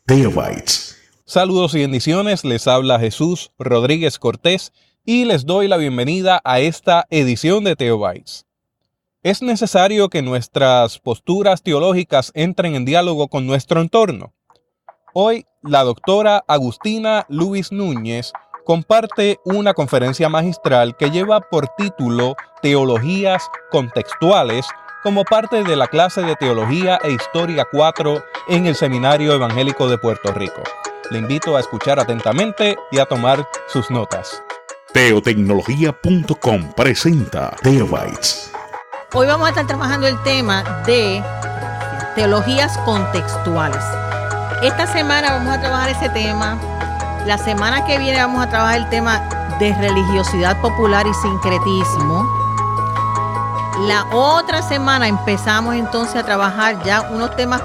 Teobytes. Saludos y bendiciones, les habla Jesús Rodríguez Cortés y les doy la bienvenida a esta edición de Teobytes. Es necesario que nuestras posturas teológicas entren en diálogo con nuestro entorno. Hoy, la doctora Agustina Luis Núñez comparte una conferencia magistral que lleva por título Teologías Contextuales como parte de la clase de Teología e Historia 4 en el Seminario Evangélico de Puerto Rico. Le invito a escuchar atentamente y a tomar sus notas. Teotecnología.com presenta Teobytes. Hoy vamos a estar trabajando el tema de teologías contextuales. Esta semana vamos a trabajar ese tema. La semana que viene vamos a trabajar el tema de religiosidad popular y sincretismo. La otra semana empezamos entonces a trabajar ya unos temas,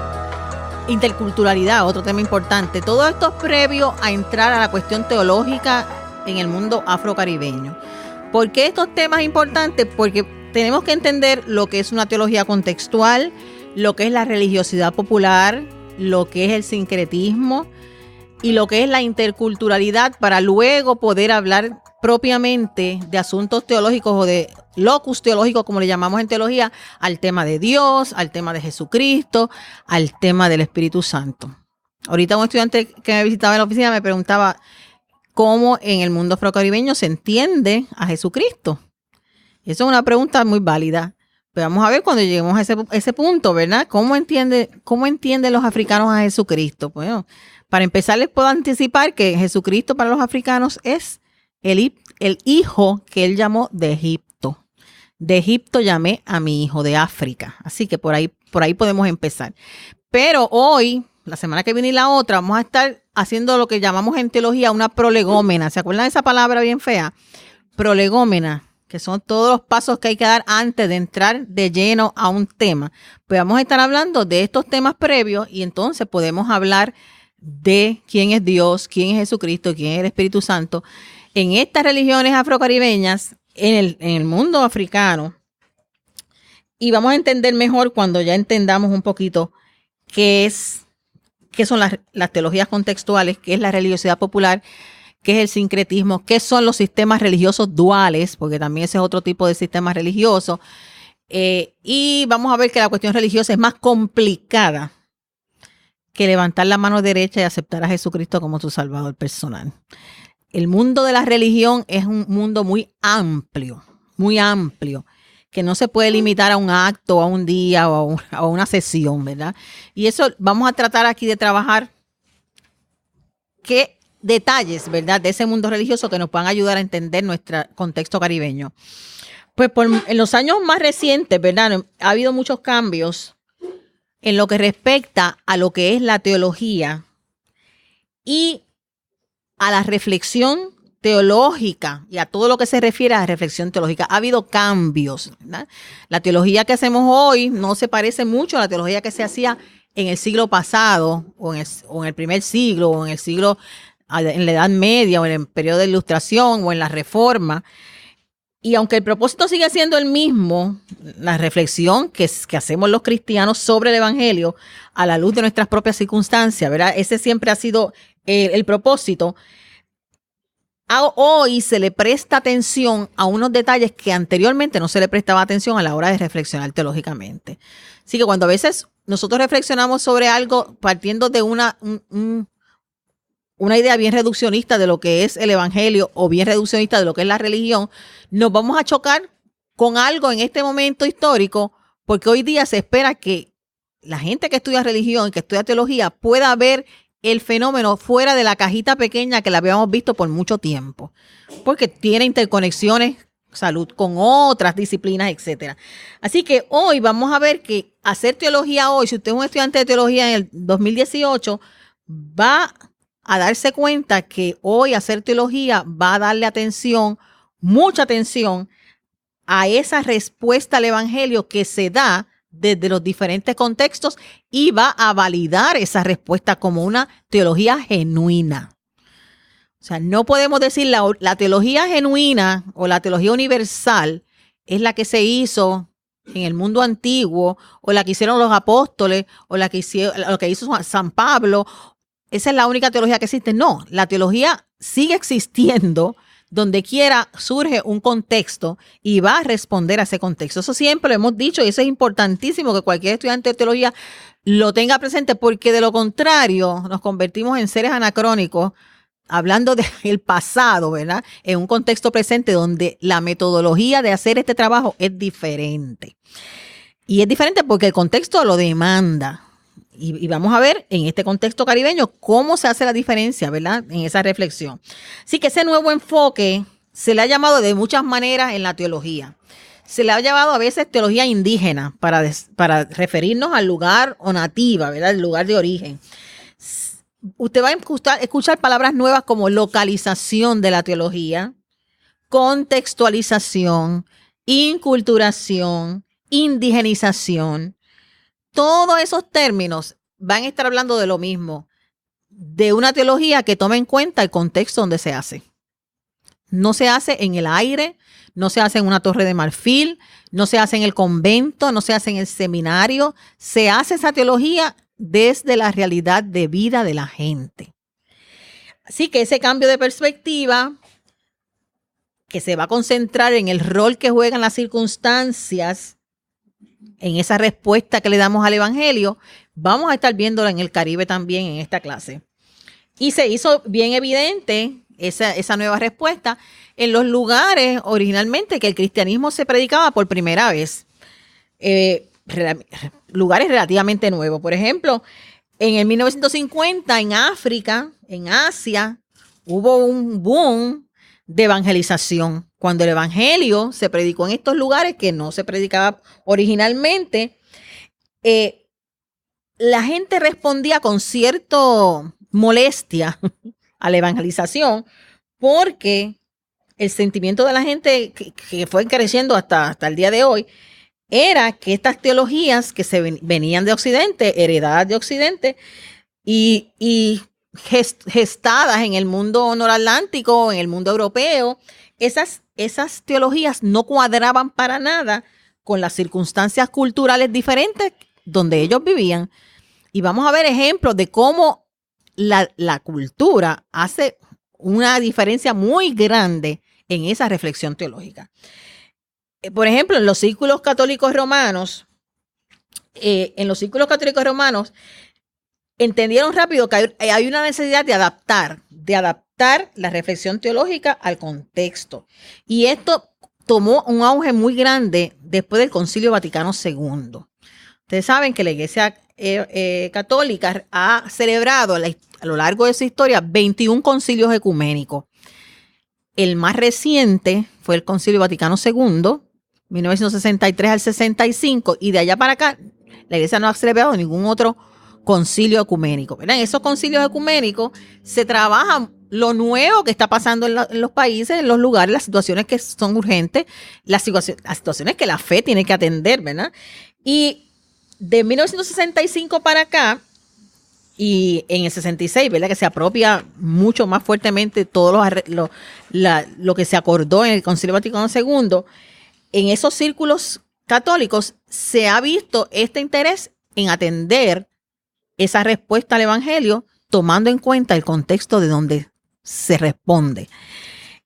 interculturalidad, otro tema importante. Todo esto es previo a entrar a la cuestión teológica en el mundo afrocaribeño. ¿Por qué estos temas importantes? Porque tenemos que entender lo que es una teología contextual, lo que es la religiosidad popular, lo que es el sincretismo y lo que es la interculturalidad para luego poder hablar propiamente de asuntos teológicos o de locus teológicos, como le llamamos en teología, al tema de Dios, al tema de Jesucristo, al tema del Espíritu Santo. Ahorita un estudiante que me visitaba en la oficina me preguntaba cómo en el mundo afrocaribeño se entiende a Jesucristo. Eso es una pregunta muy válida. Pero vamos a ver cuando lleguemos a ese punto, ¿verdad? ¿Cómo entienden los africanos a Jesucristo? Bueno, para empezar les puedo anticipar que Jesucristo para los africanos es el hijo que él llamó de Egipto. De Egipto llamé a mi hijo, de África. Así que por ahí podemos empezar. Pero hoy, la semana que viene y la otra, vamos a estar haciendo lo que llamamos en teología una prolegómena. ¿Se acuerdan de esa palabra bien fea? Prolegómena, que son todos los pasos que hay que dar antes de entrar de lleno a un tema. Pues vamos a estar hablando de estos temas previos y entonces podemos hablar de quién es Dios, quién es Jesucristo, quién es el Espíritu Santo. En estas religiones afrocaribeñas, en el mundo africano, y vamos a entender mejor cuando ya entendamos un poquito qué son las teologías contextuales, qué es la religiosidad popular, qué es el sincretismo, qué son los sistemas religiosos duales, porque también ese es otro tipo de sistema religioso. Y vamos a ver que la cuestión religiosa es más complicada que levantar la mano derecha y aceptar a Jesucristo como tu Salvador personal. El mundo de la religión es un mundo muy amplio, que no se puede limitar a un acto, a un día o a una sesión, ¿verdad? Y eso vamos a tratar aquí de trabajar qué detalles, ¿verdad?, de ese mundo religioso que nos puedan ayudar a entender nuestro contexto caribeño. Pues en los años más recientes, ¿verdad?, ha habido muchos cambios en lo que respecta a lo que es la teología y a la reflexión teológica y a todo lo que se refiere a la reflexión teológica. Ha habido cambios, ¿verdad? La teología que hacemos hoy no se parece mucho a la teología que se hacía en el siglo pasado o en el primer siglo o en la Edad Media o en el periodo de Ilustración o en la Reforma. Y aunque el propósito sigue siendo el mismo, la reflexión que hacemos los cristianos sobre el Evangelio a la luz de nuestras propias circunstancias, ¿verdad? Ese siempre ha sido el propósito. Hoy se le presta atención a unos detalles que anteriormente no se le prestaba atención a la hora de reflexionar teológicamente. Así que cuando a veces nosotros reflexionamos sobre algo partiendo de una idea bien reduccionista de lo que es el Evangelio o bien reduccionista de lo que es la religión, nos vamos a chocar con algo en este momento histórico, porque hoy día se espera que la gente que estudia religión, que estudia teología, pueda ver el fenómeno fuera de la cajita pequeña que la habíamos visto por mucho tiempo, porque tiene interconexiones, salud, con otras disciplinas, etcétera. Así que hoy vamos a ver que hacer teología hoy, si usted es un estudiante de teología en el 2018, va a darse cuenta que hoy hacer teología va a darle atención, mucha atención, a esa respuesta al Evangelio que se da desde los diferentes contextos y va a validar esa respuesta como una teología genuina. O sea, no podemos decir la teología genuina o la teología universal es la que se hizo en el mundo antiguo o la que hicieron los apóstoles o lo que hizo San Pablo esa es la única teología que existe. No, la teología sigue existiendo. Donde quiera surge un contexto y va a responder a ese contexto. Eso siempre lo hemos dicho y eso es importantísimo que cualquier estudiante de teología lo tenga presente, porque de lo contrario nos convertimos en seres anacrónicos hablando del pasado, ¿verdad? En un contexto presente donde la metodología de hacer este trabajo es diferente. Y es diferente porque el contexto lo demanda. Y vamos a ver en este contexto caribeño cómo se hace la diferencia, ¿verdad? En esa reflexión. Así que ese nuevo enfoque se le ha llamado de muchas maneras en la teología. Se le ha llamado a veces teología indígena para referirnos al lugar o nativa, ¿verdad? El lugar de origen. Usted va a escuchar palabras nuevas como localización de la teología, contextualización, inculturación, indigenización. Todos esos términos van a estar hablando de lo mismo, de una teología que tome en cuenta el contexto donde se hace. No se hace en el aire, no se hace en una torre de marfil, no se hace en el convento, no se hace en el seminario. Se hace esa teología desde la realidad de vida de la gente. Así que ese cambio de perspectiva, que se va a concentrar en el rol que juegan las circunstancias, en esa respuesta que le damos al Evangelio, vamos a estar viéndola en el Caribe también en esta clase. Y se hizo bien evidente esa nueva respuesta en los lugares originalmente que el cristianismo se predicaba por primera vez. Lugares relativamente nuevos. Por ejemplo, en el 1950 en África, en Asia, hubo un boom de evangelización. Cuando el evangelio se predicó en estos lugares que no se predicaba originalmente, la gente respondía con cierta molestia a la evangelización, porque el sentimiento de la gente que fue creciendo hasta el día de hoy era que estas teologías que venían de Occidente, heredadas de Occidente y gestadas en el mundo noratlántico, en el mundo europeo, esas teologías no cuadraban para nada con las circunstancias culturales diferentes donde ellos vivían. Y vamos a ver ejemplos de cómo la cultura hace una diferencia muy grande en esa reflexión teológica. Por ejemplo, en los círculos católicos romanos, entendieron rápido que hay una necesidad de adaptar la reflexión teológica al contexto. Y esto tomó un auge muy grande después del Concilio Vaticano II. Ustedes saben que la Iglesia Católica ha celebrado a lo largo de su historia 21 concilios ecuménicos. El más reciente fue el Concilio Vaticano II, 1963 al 65, y de allá para acá la Iglesia no ha celebrado ningún otro concilio ecuménico, ¿verdad? En esos concilios ecuménicos se trabaja lo nuevo que está pasando en los países, en los lugares, las situaciones que son urgentes, las situaciones que la fe tiene que atender, ¿verdad? Y de 1965 para acá, y en el 66, ¿verdad? Que se apropia mucho más fuertemente todo lo que se acordó en el Concilio Vaticano II, en esos círculos católicos se ha visto este interés en atender esa respuesta al Evangelio, tomando en cuenta el contexto de donde se responde.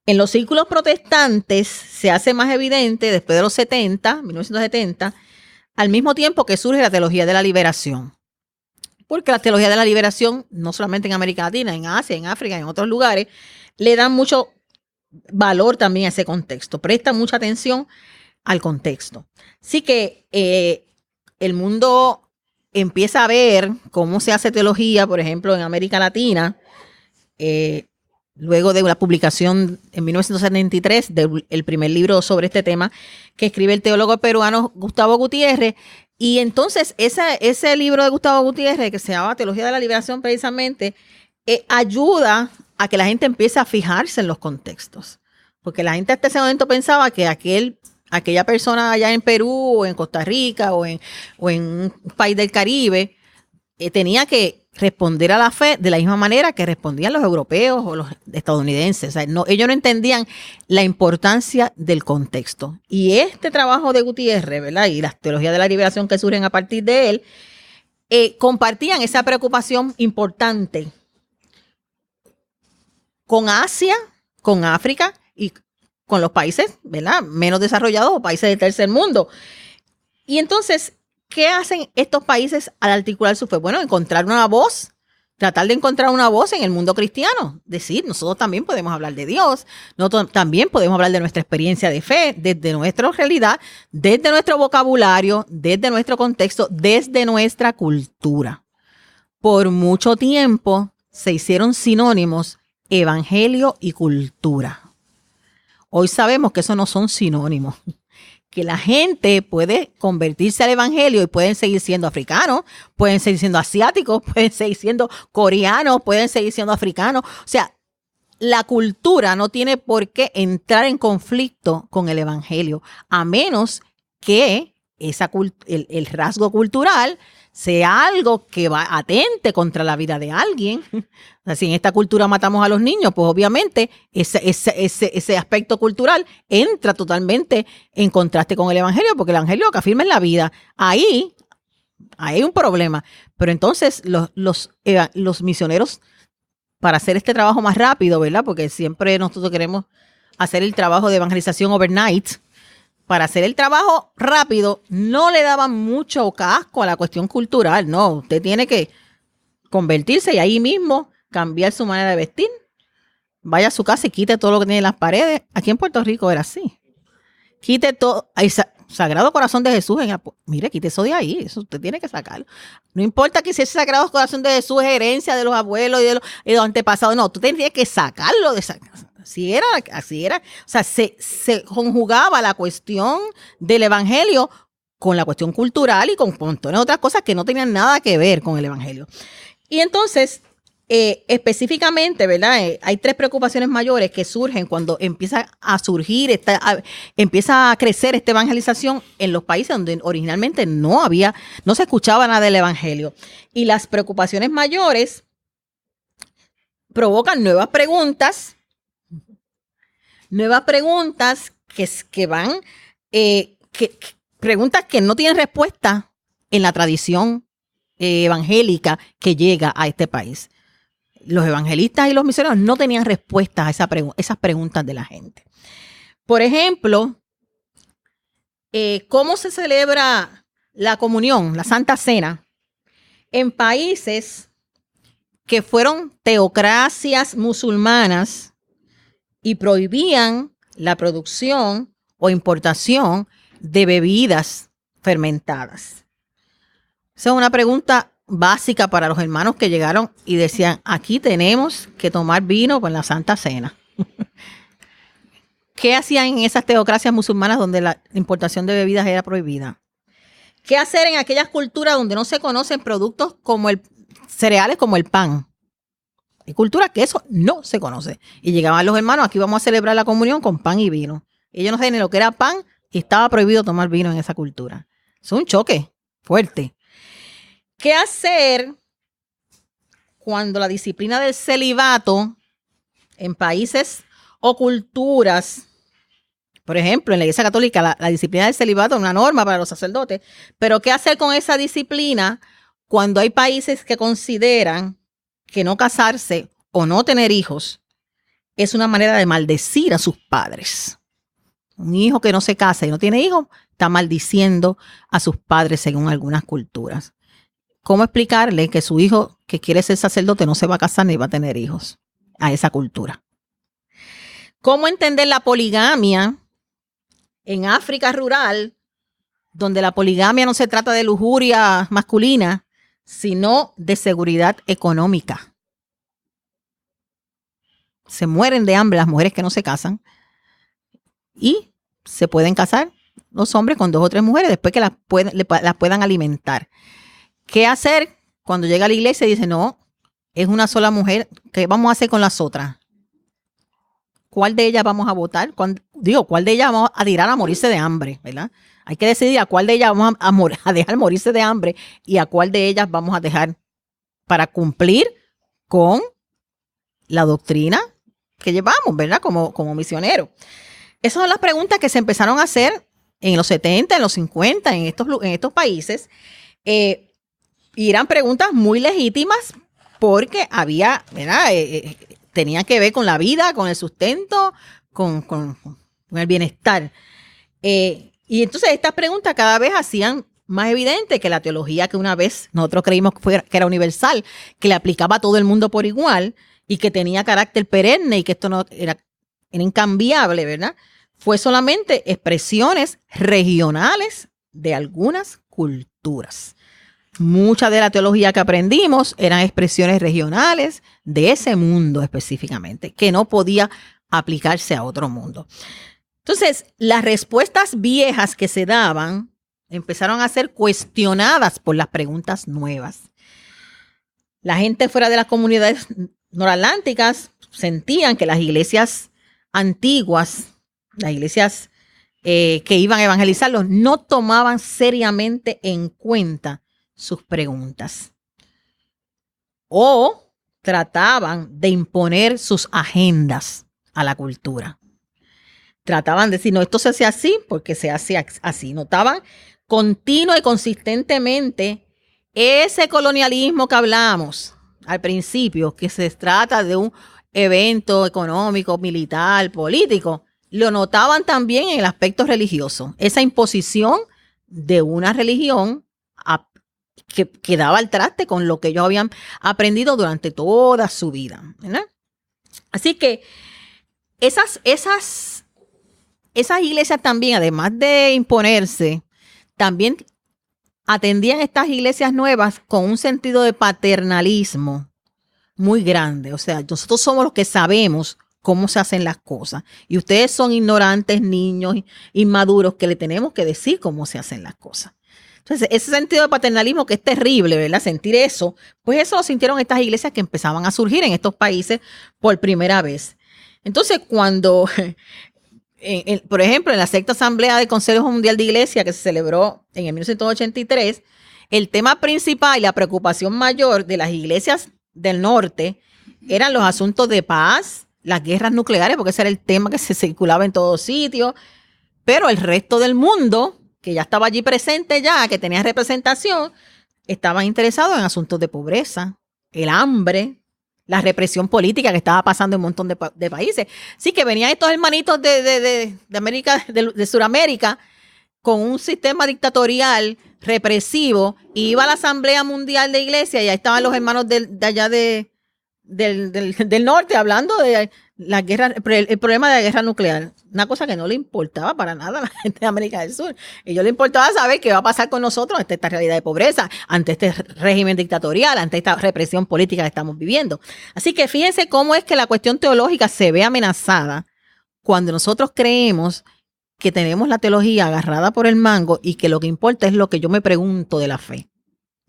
En los círculos protestantes se hace más evidente después de los 1970, al mismo tiempo que surge la teología de la liberación. Porque la teología de la liberación, no solamente en América Latina, en Asia, en África, en otros lugares, le dan mucho valor también a ese contexto, presta mucha atención al contexto. Así que el mundo empieza a ver cómo se hace teología, por ejemplo, en América Latina, luego de la publicación en 1973 del primer libro sobre este tema que escribe el teólogo peruano Gustavo Gutiérrez. Y entonces ese libro de Gustavo Gutiérrez, que se llama Teología de la Liberación precisamente, ayuda a que la gente empiece a fijarse en los contextos. Porque la gente hasta ese momento pensaba que aquella persona allá en Perú o en Costa Rica o en un país del Caribe tenía que responder a la fe de la misma manera que respondían los europeos o los estadounidenses. O sea, ellos no entendían la importancia del contexto. Y este trabajo de Gutiérrez, ¿verdad? Y las teologías de la liberación que surgen a partir de él, compartían esa preocupación importante con Asia, con África y con los países, ¿verdad?, menos desarrollados o países del tercer mundo. Y entonces, ¿qué hacen estos países al articular su fe? Bueno, encontrar una voz, tratar de encontrar una voz en el mundo cristiano. Decir, nosotros también podemos hablar de Dios, nosotros también podemos hablar de nuestra experiencia de fe, desde nuestra realidad, desde nuestro vocabulario, desde nuestro contexto, desde nuestra cultura. Por mucho tiempo se hicieron sinónimos evangelio y cultura. Hoy sabemos que eso no son sinónimos, que la gente puede convertirse al evangelio y pueden seguir siendo africanos, pueden seguir siendo asiáticos, pueden seguir siendo coreanos, pueden seguir siendo africanos. O sea, la cultura no tiene por qué entrar en conflicto con el evangelio, a menos que el rasgo cultural sea algo que atente contra la vida de alguien. O sea, si en esta cultura matamos a los niños, pues obviamente ese aspecto cultural entra totalmente en contraste con el evangelio, porque el evangelio lo que afirma es la vida. Ahí hay un problema. Pero entonces los misioneros, para hacer este trabajo más rápido, ¿verdad?, porque siempre nosotros queremos hacer el trabajo de evangelización overnight, para hacer el trabajo rápido, no le daban mucho casco a la cuestión cultural. No, usted tiene que convertirse y ahí mismo cambiar su manera de vestir. Vaya a su casa y quite todo lo que tiene en las paredes. Aquí en Puerto Rico era así. Quite todo. Hay Sagrado Corazón de Jesús. Mire, quite eso de ahí. Eso usted tiene que sacarlo. No importa que si ese Sagrado Corazón de Jesús es herencia de los abuelos y de los antepasados. No, tú tienes que sacarlo de esa casa. Así era. O sea, se conjugaba la cuestión del evangelio con la cuestión cultural y con montones de otras cosas que no tenían nada que ver con el evangelio. Y entonces, específicamente, ¿verdad?, hay 3 preocupaciones mayores que surgen cuando empieza a surgir, empieza a crecer esta evangelización en los países donde originalmente no se escuchaba nada del evangelio. Y las preocupaciones mayores provocan nuevas preguntas que van, preguntas que no tienen respuesta en la tradición evangélica que llega a este país. Los evangelistas y los misioneros no tenían respuestas a esas preguntas de la gente. Por ejemplo, ¿cómo se celebra la comunión, la Santa Cena, en países que fueron teocracias musulmanas y prohibían la producción o importación de bebidas fermentadas? Esa es una pregunta básica para los hermanos que llegaron y decían, aquí tenemos que tomar vino con la Santa Cena. ¿Qué hacían en esas teocracias musulmanas donde la importación de bebidas era prohibida? ¿Qué hacer en aquellas culturas donde no se conocen productos como cereales como el pan? Hay culturas que eso no se conoce. Y llegaban los hermanos, aquí vamos a celebrar la comunión con pan y vino. Ellos no saben ni lo que era pan y estaba prohibido tomar vino en esa cultura. Es un choque fuerte. ¿Qué hacer cuando la disciplina del celibato en países o culturas, por ejemplo, en la Iglesia Católica, la disciplina del celibato es una norma para los sacerdotes, pero qué hacer con esa disciplina cuando hay países que consideran que no casarse o no tener hijos es una manera de maldecir a sus padres? Un hijo que no se casa y no tiene hijos está maldiciendo a sus padres según algunas culturas. ¿Cómo explicarle que su hijo que quiere ser sacerdote no se va a casar ni va a tener hijos a esa cultura? ¿Cómo entender la poligamia en África rural, donde la poligamia no se trata de lujuria masculina, sino de seguridad económica? Se mueren de hambre las mujeres que no se casan y se pueden casar los hombres con 2 o 3 mujeres después que las puedan alimentar. ¿Qué hacer cuando llega a la iglesia y dice, no, es una sola mujer, ¿qué vamos a hacer con las otras? ¿Cuál de ellas vamos a votar? ¿Cuál de ellas vamos a tirar a morirse de hambre? ¿Verdad? Hay que decidir a cuál de ellas vamos a dejar morirse de hambre y a cuál de ellas vamos a dejar para cumplir con la doctrina que llevamos, ¿verdad? Como misioneros. Esas son las preguntas que se empezaron a hacer en los 70, en los 50, en estos países. Y eran preguntas muy legítimas porque había, ¿verdad? tenían que ver con la vida, con el sustento, con el bienestar. Y entonces estas preguntas cada vez hacían más evidente que la teología que una vez nosotros creímos que era universal, que le aplicaba a todo el mundo por igual y que tenía carácter perenne y que esto no era incambiable, ¿verdad? Fue solamente expresiones regionales de algunas culturas. Mucha de la teología que aprendimos eran expresiones regionales de ese mundo específicamente, que no podía aplicarse a otro mundo. Entonces, las respuestas viejas que se daban empezaron a ser cuestionadas por las preguntas nuevas. La gente fuera de las comunidades noratlánticas sentían que las iglesias antiguas, las iglesias que iban a evangelizarlos, no tomaban seriamente en cuenta sus preguntas o trataban de imponer sus agendas a la cultura. Trataban de decir, no, esto se hace así porque se hace así. Notaban continua y consistentemente ese colonialismo que hablamos al principio, que se trata de un evento económico, militar, político, lo notaban también en el aspecto religioso. Esa imposición de una religión que daba al traste con lo que ellos habían aprendido durante toda su vida, ¿verdad? Así que esas iglesias también, además de imponerse, también atendían estas iglesias nuevas con un sentido de paternalismo muy grande. O sea, nosotros somos los que sabemos cómo se hacen las cosas. Y ustedes son ignorantes, niños, inmaduros, que le tenemos que decir cómo se hacen las cosas. Entonces, ese sentido de paternalismo que es terrible, ¿verdad? Sentir eso, pues eso lo sintieron estas iglesias que empezaban a surgir en estos países por primera vez. Entonces, cuando... por ejemplo, en la sexta asamblea del Consejo Mundial de Iglesia que se celebró en el 1983, el tema principal y la preocupación mayor de las iglesias del norte eran los asuntos de paz, las guerras nucleares, porque ese era el tema que se circulaba en todos sitios, pero el resto del mundo, que ya estaba allí presente ya, que tenía representación, estaban interesados en asuntos de pobreza, el hambre, la represión política que estaba pasando en un montón de países. Sí, que venían estos hermanitos de América, de Sudamérica, con un sistema dictatorial represivo, y iba a la Asamblea Mundial de Iglesia y ahí estaban los hermanos de allá del norte hablando de la guerra, el problema de la guerra nuclear. Una cosa que no le importaba para nada a la gente de América del Sur. A ellos les importaba saber qué va a pasar con nosotros ante esta realidad de pobreza, ante este régimen dictatorial, ante esta represión política que estamos viviendo. Así que fíjense cómo es que la cuestión teológica se ve amenazada cuando nosotros creemos que tenemos la teología agarrada por el mango y que lo que importa es lo que yo me pregunto de la fe.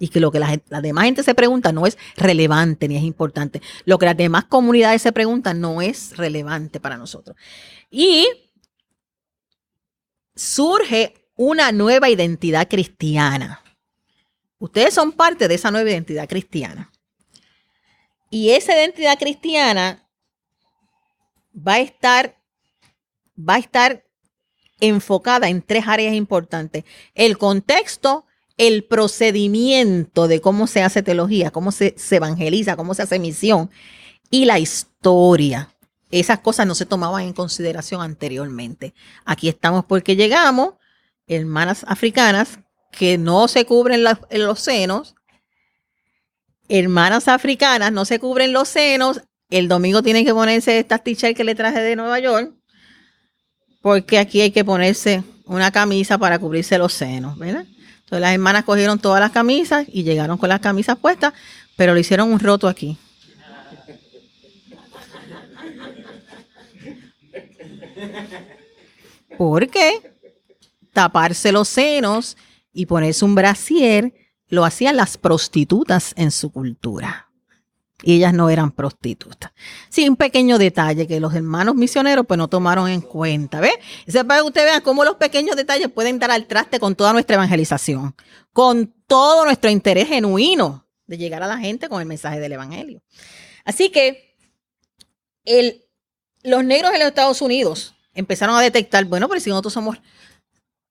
Y que lo que la demás gente se pregunta no es relevante ni es importante. Lo que las demás comunidades se preguntan no es relevante para nosotros. Y surge una nueva identidad cristiana. Ustedes son parte de esa nueva identidad cristiana. Y esa identidad cristiana va a estar enfocada en tres áreas importantes. El contexto, el procedimiento de cómo se hace teología, cómo se evangeliza, cómo se hace misión, y la historia. Esas cosas no se tomaban en consideración anteriormente. Aquí estamos porque llegamos, hermanas africanas que no se cubren los senos. Hermanas africanas no se cubren los senos. El domingo tienen que ponerse estas t-shirts que le traje de Nueva York, porque aquí hay que ponerse una camisa para cubrirse los senos, ¿verdad? Entonces las hermanas cogieron todas las camisas y llegaron con las camisas puestas, pero le hicieron un roto aquí. Porque taparse los senos y ponerse un brasier lo hacían las prostitutas en su cultura. Y ellas no eran prostitutas. Sí, un pequeño detalle que los hermanos misioneros pues no tomaron en cuenta. ¿Ves? Es para que usted vea cómo los pequeños detalles pueden dar al traste con toda nuestra evangelización, con todo nuestro interés genuino de llegar a la gente con el mensaje del evangelio. Así que los negros en los Estados Unidos empezaron a detectar, bueno, pero si nosotros somos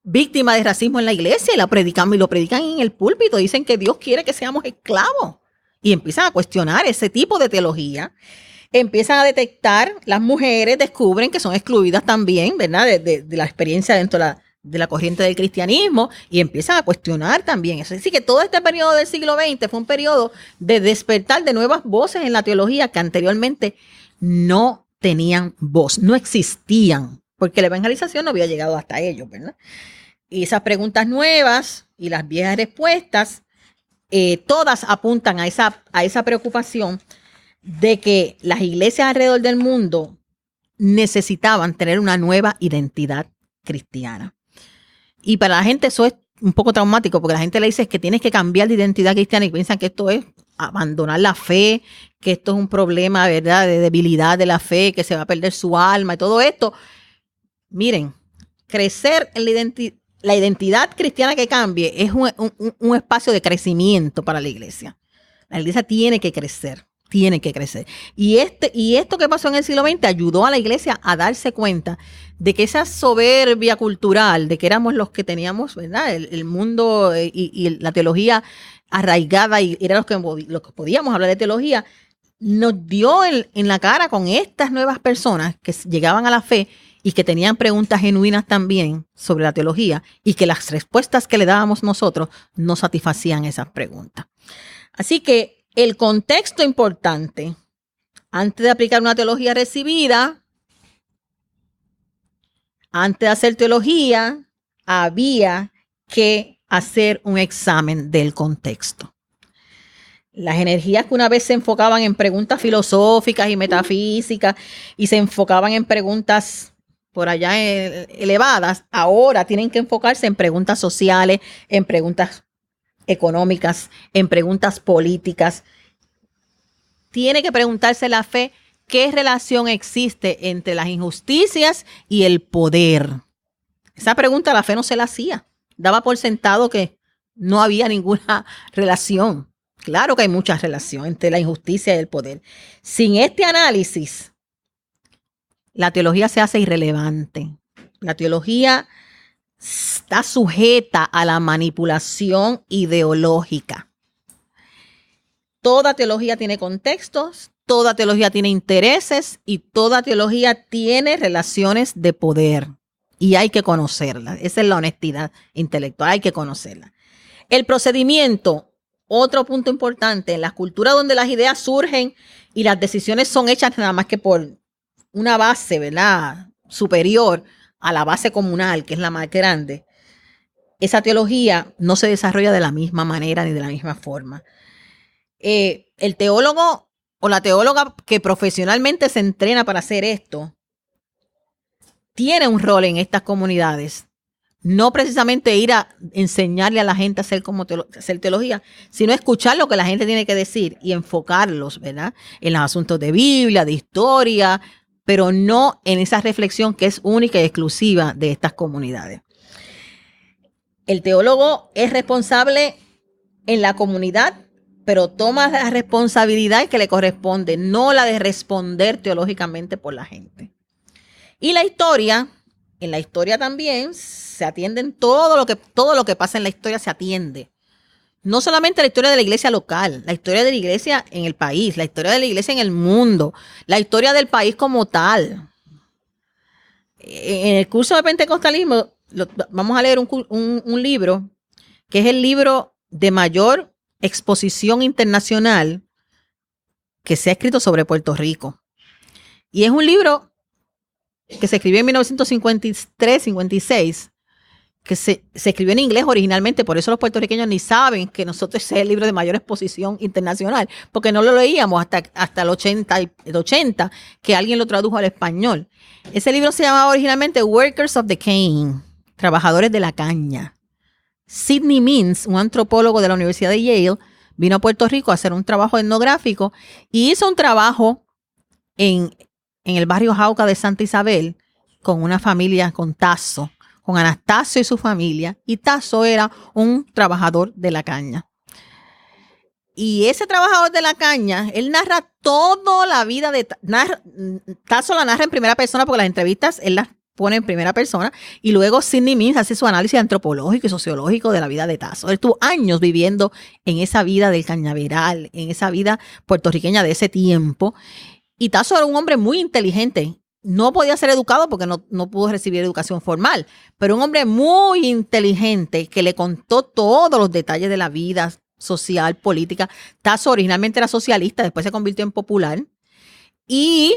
víctimas de racismo en la iglesia y lo predican en el púlpito, dicen que Dios quiere que seamos esclavos. Y empiezan a cuestionar ese tipo de teología. empiezan a detectar, las mujeres descubren que son excluidas también, ¿verdad? De la experiencia dentro de la corriente del cristianismo y empiezan a cuestionar también eso. Así que todo este periodo del siglo XX fue un periodo de despertar de nuevas voces en la teología que anteriormente no tenían voz, no existían, porque la evangelización no había llegado hasta ellos, ¿verdad? Y esas preguntas nuevas y las viejas respuestas, todas apuntan a esa preocupación de que las iglesias alrededor del mundo necesitaban tener una nueva identidad cristiana. Y para la gente eso es un poco traumático, porque la gente le dice que tienes que cambiar de identidad cristiana y piensan que esto es abandonar la fe, que esto es un problema, ¿verdad?, de debilidad de la fe, que se va a perder su alma y todo esto. Miren, crecer en la identidad cristiana que cambie es un espacio de crecimiento para la iglesia. La iglesia tiene que crecer. Y esto que pasó en el siglo XX ayudó a la iglesia a darse cuenta de que esa soberbia cultural, de que éramos los que teníamos, ¿verdad?, el mundo y la teología arraigada y eran los que podíamos hablar de teología, nos dio en la cara con estas nuevas personas que llegaban a la fe y que tenían preguntas genuinas también sobre la teología y que las respuestas que le dábamos nosotros no satisfacían esas preguntas. Así que el contexto importante, antes de aplicar una teología recibida, antes de hacer teología, había que hacer un examen del contexto. Las energías que una vez se enfocaban en preguntas filosóficas y metafísicas y se enfocaban en preguntas por allá elevadas, ahora tienen que enfocarse en preguntas sociales, en preguntas económicas, en preguntas políticas. Tiene que preguntarse la fe qué relación existe entre las injusticias y el poder. Esa pregunta la fe no se la hacía. Daba por sentado que no había ninguna relación. Claro que hay mucha relación entre la injusticia y el poder. Sin este análisis, la teología se hace irrelevante. La teología está sujeta a la manipulación ideológica. Toda teología tiene contextos, toda teología tiene intereses y toda teología tiene relaciones de poder. Y hay que conocerla. Esa es la honestidad intelectual, hay que conocerla. El procedimiento, otro punto importante, en las culturas donde las ideas surgen y las decisiones son hechas nada más que por una base, ¿verdad?, superior a la base comunal, que es la más grande, esa teología no se desarrolla de la misma manera ni de la misma forma. El teólogo o la teóloga que profesionalmente se entrena para hacer esto tiene un rol en estas comunidades. No precisamente ir a enseñarle a la gente a hacer teología, sino escuchar lo que la gente tiene que decir y enfocarlos, ¿verdad?, en los asuntos de Biblia, de historia, pero no en esa reflexión que es única y exclusiva de estas comunidades. El teólogo es responsable en la comunidad, pero toma la responsabilidad que le corresponde, no la de responder teológicamente por la gente. Y en la historia también se atienden todo lo que pasa en la historia se atiende. No solamente la historia de la iglesia local, la historia de la iglesia en el país, la historia de la iglesia en el mundo, la historia del país como tal. En el curso de Pentecostalismo vamos a leer un libro que es el libro de mayor exposición internacional que se ha escrito sobre Puerto Rico. Y es un libro que se escribió en 1953-56, que se escribió en inglés originalmente, por eso los puertorriqueños ni saben que nosotros es el libro de mayor exposición internacional, porque no lo leíamos hasta el 80, que alguien lo tradujo al español. Ese libro se llamaba originalmente Workers of the Cane, Trabajadores de la Caña. Sidney Means, un antropólogo de la Universidad de Yale, vino a Puerto Rico a hacer un trabajo etnográfico y hizo un trabajo en el barrio Jauca de Santa Isabel con una familia, con Tasso, con Anastasio y su familia, y Tasso era un trabajador de la caña. Y ese trabajador de la caña, él narra toda la vida de Tasso, la narra en primera persona porque las entrevistas él las pone en primera persona, y luego Sidney Means hace su análisis antropológico y sociológico de la vida de Tasso. Él estuvo años viviendo en esa vida del cañaveral, en esa vida puertorriqueña de ese tiempo, Y Tasso era un hombre muy inteligente. No podía ser educado porque no pudo recibir educación formal, pero un hombre muy inteligente que le contó todos los detalles de la vida social, política. Tasso originalmente era socialista, después se convirtió en popular. Y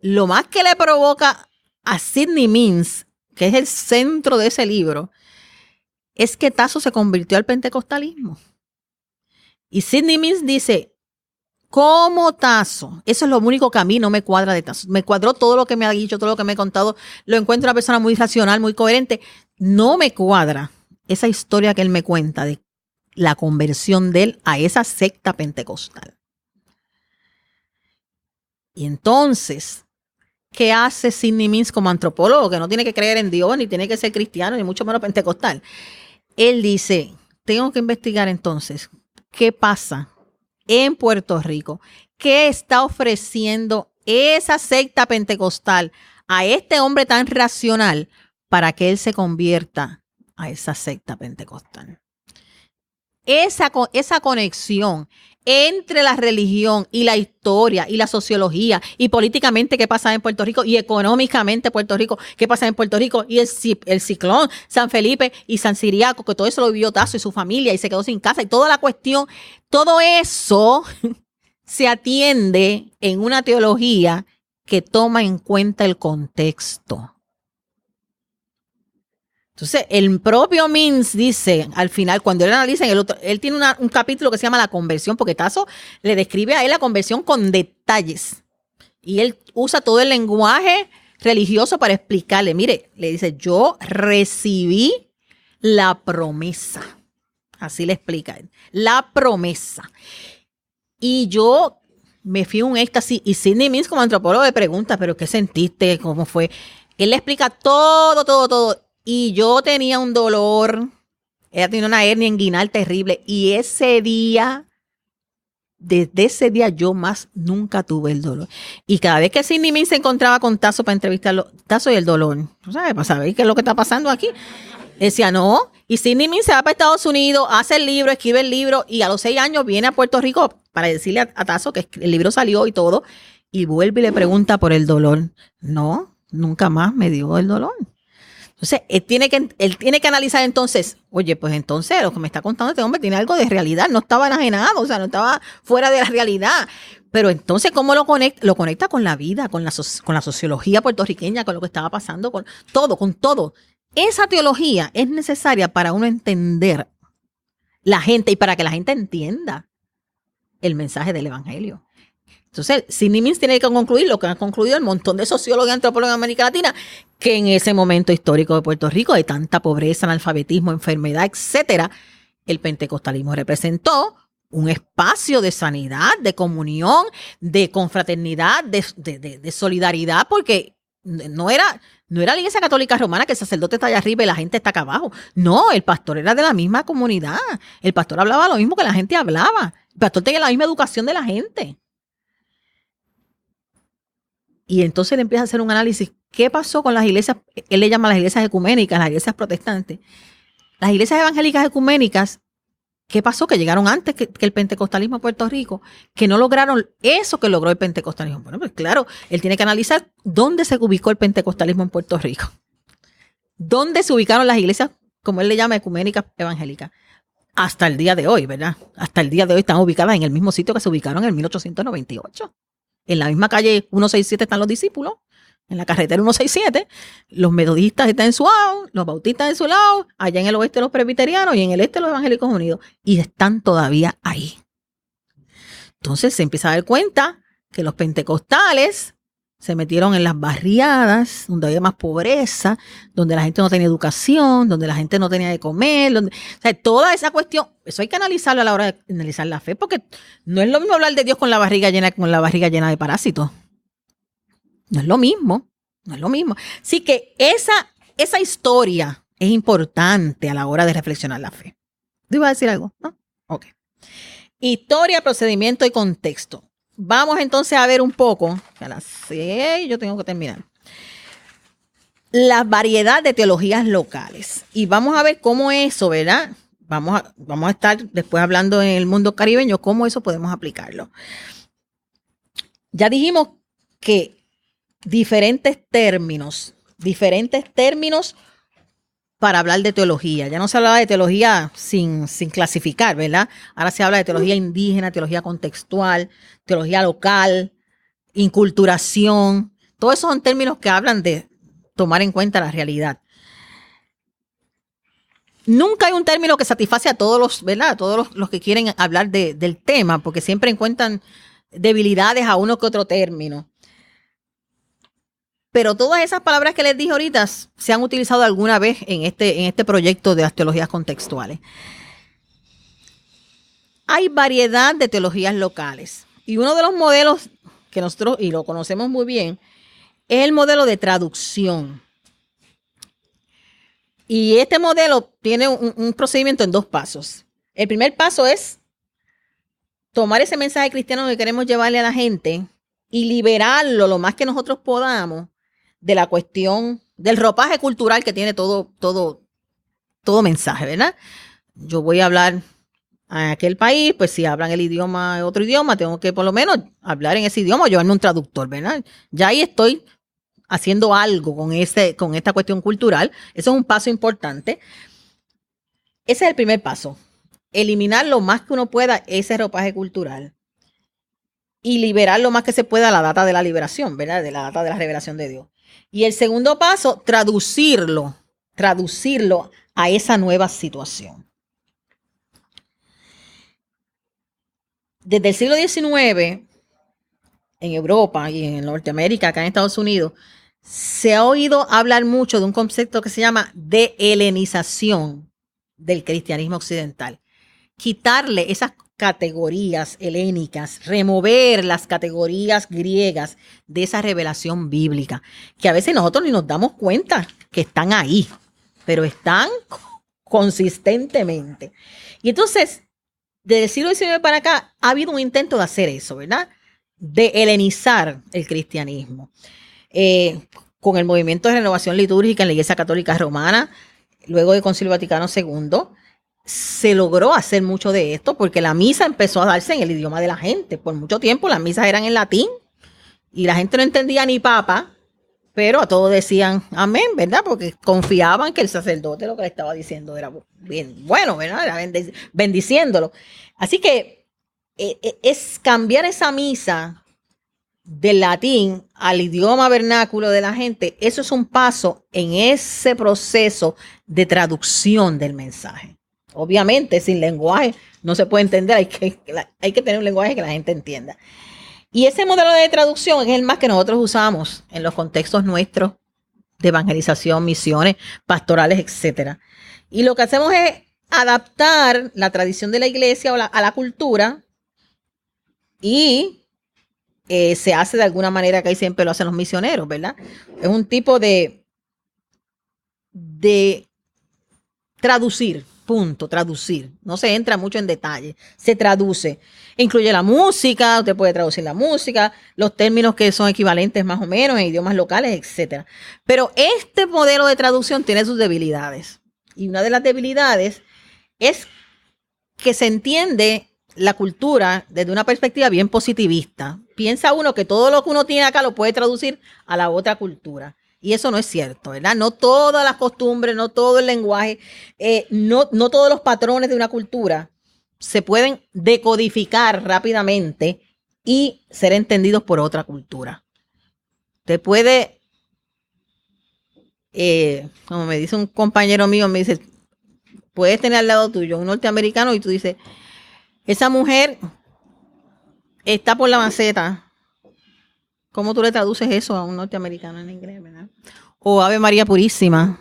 lo más que le provoca a Sidney Means, que es el centro de ese libro, es que Tasso se convirtió al pentecostalismo. Y Sidney Means dice, ¿cómo Tasso? Eso es lo único que a mí no me cuadra de Tasso. Me cuadró todo lo que me ha dicho, todo lo que me ha contado. Lo encuentro una persona muy racional, muy coherente. No me cuadra esa historia que él me cuenta de la conversión de él a esa secta pentecostal. Y entonces, ¿qué hace Sidney Means como antropólogo? Que no tiene que creer en Dios, ni tiene que ser cristiano, ni mucho menos pentecostal. Él dice, tengo que investigar entonces qué pasa en Puerto Rico. ¿Qué está ofreciendo esa secta pentecostal a este hombre tan racional para que él se convierta a esa secta pentecostal? Esa conexión entre la religión y la historia y la sociología y políticamente qué pasa en Puerto Rico y económicamente Puerto Rico, qué pasa en Puerto Rico y el ciclón San Felipe y San Ciriaco, que todo eso lo vivió Tasso y su familia y se quedó sin casa y toda la cuestión, todo eso se atiende en una teología que toma en cuenta el contexto. Entonces, el propio Means dice, al final, cuando él analiza, él tiene un capítulo que se llama La Conversión, porque Tasso le describe a él la conversión con detalles. Y él usa todo el lenguaje religioso para explicarle. Mire, le dice, yo recibí la promesa. Así le explica él. La promesa. Y yo me fui a un éxtasis. Y Sidney Means, como antropólogo, le pregunta, ¿pero qué sentiste? ¿Cómo fue? Él le explica todo. Y yo tenía un dolor, ella tenía una hernia inguinal terrible y ese día, desde ese día yo más nunca tuve el dolor. Y cada vez que Sidney Means se encontraba con Tasso para entrevistarlo, Tasso y el dolor, ¿sabes? Para saber qué es lo que está pasando aquí. Decía, no, y Sidney Means se va para Estados Unidos, hace el libro, escribe el libro y a los 6 años viene a Puerto Rico para decirle a Tasso que el libro salió y todo y vuelve y le pregunta por el dolor. No, nunca más me dio el dolor. Entonces, él tiene que analizar entonces, oye, pues entonces lo que me está contando este hombre tiene algo de realidad, no estaba enajenado, o sea, no estaba fuera de la realidad. Pero entonces, ¿cómo lo conecta? Lo conecta con la vida, con la sociología puertorriqueña, con lo que estaba pasando, con todo. Esa teología es necesaria para uno entender la gente y para que la gente entienda el mensaje del evangelio. Entonces, Sidney Means tiene que concluir lo que han concluido el montón de sociólogos y antropólogos en América Latina, que en ese momento histórico de Puerto Rico, de tanta pobreza, analfabetismo, enfermedad, etcétera, el pentecostalismo representó un espacio de sanidad, de comunión, de confraternidad, de solidaridad, porque no era la Iglesia Católica Romana que el sacerdote está allá arriba y la gente está acá abajo. No, el pastor era de la misma comunidad. El pastor hablaba lo mismo que la gente hablaba. El pastor tenía la misma educación de la gente. Y entonces él empieza a hacer un análisis. ¿Qué pasó con las iglesias? Él le llama a las iglesias ecuménicas, las iglesias protestantes. Las iglesias evangélicas ecuménicas, ¿qué pasó? Que llegaron antes que el pentecostalismo a Puerto Rico, que no lograron eso que logró el pentecostalismo. Bueno, pues claro, él tiene que analizar dónde se ubicó el pentecostalismo en Puerto Rico. ¿Dónde se ubicaron las iglesias, como él le llama, ecuménicas evangélicas? Hasta el día de hoy, ¿verdad? Hasta el día de hoy están ubicadas en el mismo sitio que se ubicaron en 1898. En la misma calle 167 están los discípulos, en la carretera 167, los metodistas están en su lado, los bautistas en su lado, allá en el oeste los presbiterianos y en el este los evangélicos unidos, y están todavía ahí. Entonces se empieza a dar cuenta que los pentecostales se metieron en las barriadas, donde había más pobreza, donde la gente no tenía educación, donde la gente no tenía de comer, o sea, toda esa cuestión, eso hay que analizarlo a la hora de analizar la fe, porque no es lo mismo hablar de Dios con la barriga llena de parásitos. No es lo mismo. Así que esa historia es importante a la hora de reflexionar la fe. ¿Te iba a decir algo? ¿No? Ok. Historia, procedimiento y contexto. Vamos entonces a ver un poco, a las 6 yo tengo que terminar, la variedad de teologías locales. Y vamos a ver cómo eso, ¿verdad? Vamos a estar después hablando en el mundo caribeño, cómo eso podemos aplicarlo. Ya dijimos que diferentes términos para hablar de teología. Ya no se hablaba de teología sin clasificar, ¿verdad? Ahora se habla de teología indígena, teología contextual, teología local, inculturación. Todos esos son términos que hablan de tomar en cuenta la realidad. Nunca hay un término que satisface a todos los, ¿verdad? A todos los que quieren hablar del tema, porque siempre encuentran debilidades a uno que otro término. Pero todas esas palabras que les dije ahorita se han utilizado alguna vez en este proyecto de las teologías contextuales. Hay variedad de teologías locales. Y uno de los modelos que nosotros, y lo conocemos muy bien, es el modelo de traducción. Y este modelo tiene un procedimiento en 2 pasos. El primer paso es tomar ese mensaje cristiano que queremos llevarle a la gente y liberarlo lo más que nosotros podamos de la cuestión del ropaje cultural que tiene todo mensaje, ¿verdad? Yo voy a hablar a aquel país, pues si hablan el idioma, otro idioma, tengo que por lo menos hablar en ese idioma o llevarme un traductor, ¿verdad? Ya ahí estoy haciendo algo con esta cuestión cultural. Eso es un paso importante. Ese es el primer paso. Eliminar lo más que uno pueda ese ropaje cultural y liberar lo más que se pueda la data de la liberación, ¿verdad? De la data de la revelación de Dios. Y el segundo paso, traducirlo a esa nueva situación. Desde el siglo XIX, en Europa y en Norteamérica, acá en Estados Unidos, se ha oído hablar mucho de un concepto que se llama de helenización del cristianismo occidental. Quitarle esas categorías helénicas, remover las categorías griegas de esa revelación bíblica, que a veces nosotros ni nos damos cuenta que están ahí, pero están consistentemente. Y entonces, desde el siglo XIX para acá, ha habido un intento de hacer eso, ¿verdad? De helenizar el cristianismo. Con el movimiento de renovación litúrgica en la Iglesia Católica Romana, luego del Concilio Vaticano II, se logró hacer mucho de esto porque la misa empezó a darse en el idioma de la gente. Por mucho tiempo las misas eran en latín y la gente no entendía ni papa, pero a todos decían amén, ¿verdad? Porque confiaban que el sacerdote lo que le estaba diciendo era bien bueno, ¿verdad? Era bendiciéndolo. Así que es cambiar esa misa del latín al idioma vernáculo de la gente. Eso es un paso en ese proceso de traducción del mensaje. Obviamente, sin lenguaje no se puede entender, hay que tener un lenguaje que la gente entienda. Y ese modelo de traducción es el más que nosotros usamos en los contextos nuestros de evangelización, misiones, pastorales, etc. Y lo que hacemos es adaptar la tradición de la iglesia a la cultura y se hace de alguna manera que ahí siempre lo hacen los misioneros, ¿verdad? Es un tipo de traducir. Punto, traducir. No se entra mucho en detalle. Se traduce. Incluye la música, usted puede traducir la música, los términos que son equivalentes más o menos en idiomas locales, etc. Pero este modelo de traducción tiene sus debilidades. Y una de las debilidades es que se entiende la cultura desde una perspectiva bien positivista. Piensa uno que todo lo que uno tiene acá lo puede traducir a la otra cultura. Y eso no es cierto, ¿verdad? No todas las costumbres, no todo el lenguaje, no todos los patrones de una cultura se pueden decodificar rápidamente y ser entendidos por otra cultura. Usted puede, como me dice un compañero mío, me dice, puedes tener al lado tuyo un norteamericano y tú dices, esa mujer está por la maceta. ¿Cómo tú le traduces eso a un norteamericano en inglés, verdad? O Ave María Purísima,